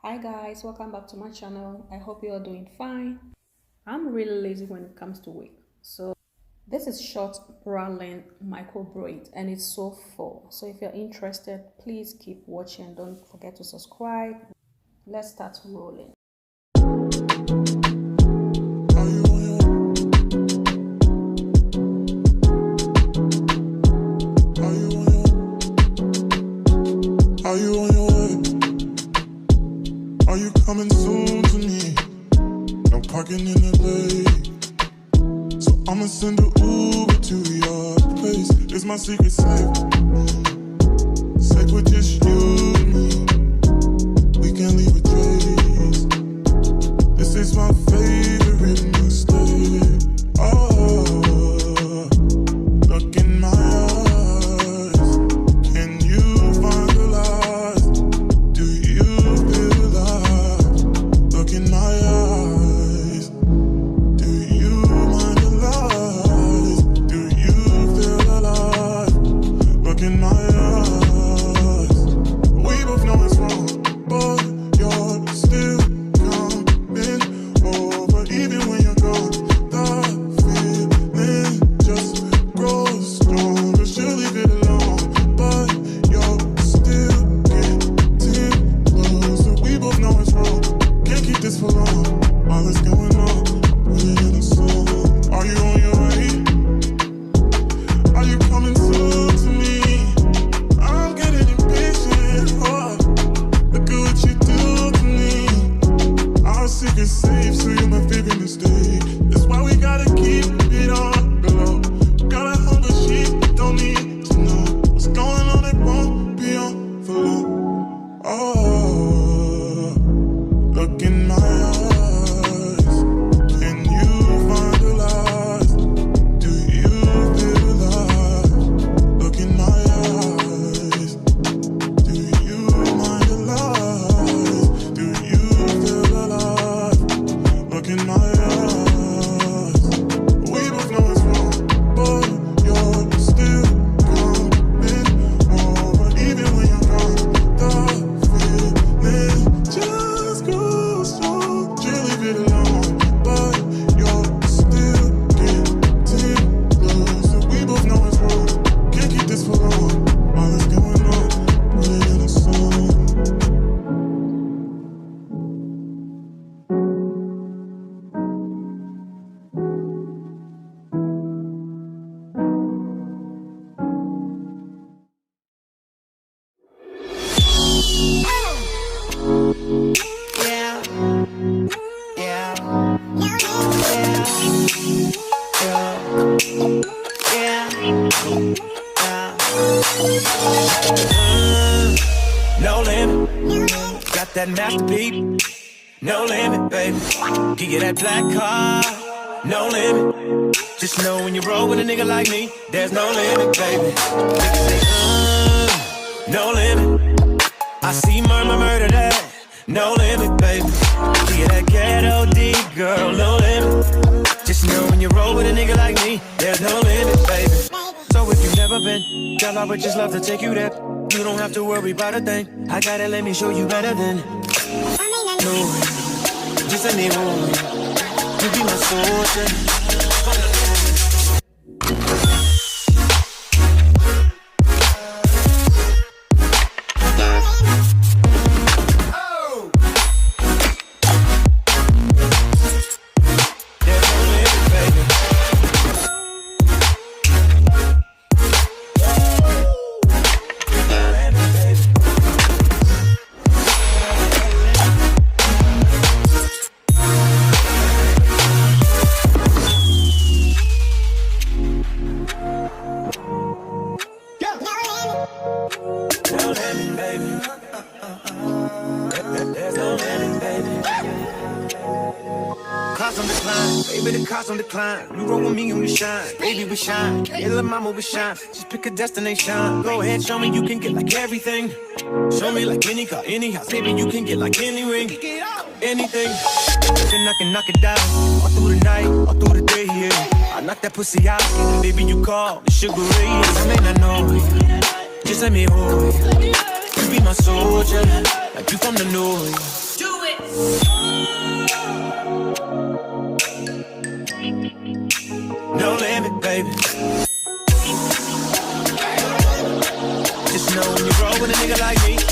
Hi guys, welcome back to my channel. I hope you are doing fine. I'm really lazy when it comes to wig, so this is short bra length micro braid and it's so full. So if you're interested, please keep watching. Don't forget to subscribe. Let's start rolling. Are you on your way? Are you coming soon to me? No parking in LA, so I'ma send an Uber to your place. It's my secret safe, safe with just you and me. We can't leave a trace. This is my favorite mistake. Oh, look in my eyes. Can you find the lies? Do you feel alive? Look in my eyes. Do you mind the lies? Do you feel alive? Look in my eyes. We both know it's wrong, but you're still coming over. Even when you're gone, the feeling just grows stronger. She'll leave it alone, but you're still getting closer. We both know it's wrong, can't keep this for long. All that's going on, put it in a song. Are you on your way? Are you coming soon to me? I'm getting impatient. Oh, look at what you do to me. Our secret's safe, so you're my favorite mistake. That's why we gotta keep it on the low. Got a hunger, she don't need to know what's going on. It won't be on for long. Oh, look in my eyes. Can you find the lies? Do you feel alive? Look in my eyes. Do you mind the lies? Do you feel alive? Look in my eyes. We both know it's wrong, but you're still coming over. Even when you're gone, the feeling just grows strong. You leave it alone, but you're still getting closer. We both know it's wrong, can't keep this for long. All that's going on, put it in a song. Yeah, yeah, no limit, got that masterpiece. No limit, baby. Give you that black car. No limit. Just know when you roll with a nigga like me, there's no limit, baby. Niggas say, no limit. I see murder that. No limit, baby. Give you that ghetto D, girl. No limit. Just know when you roll with a nigga like me, there's no limit, baby. So if you've never been, girl, I would just love to take you there. You don't have to worry about a thing. I gotta let me show you better than. No, just let me hold you. You be my soldier. On decline, you roll with me and we shine, baby we shine, yeah little mama we shine, just pick a destination, go ahead show me you can get like everything, show me like any car, any house, baby you can get like any ring, anything, then I can knock it down, all through the night, all through the day, yeah, I knock that pussy out, baby you call, the sugar ray, I may not know you, just let me hold you, you be my soldier, like you from the north. No limit, baby. Just know when you roll with a nigga like me,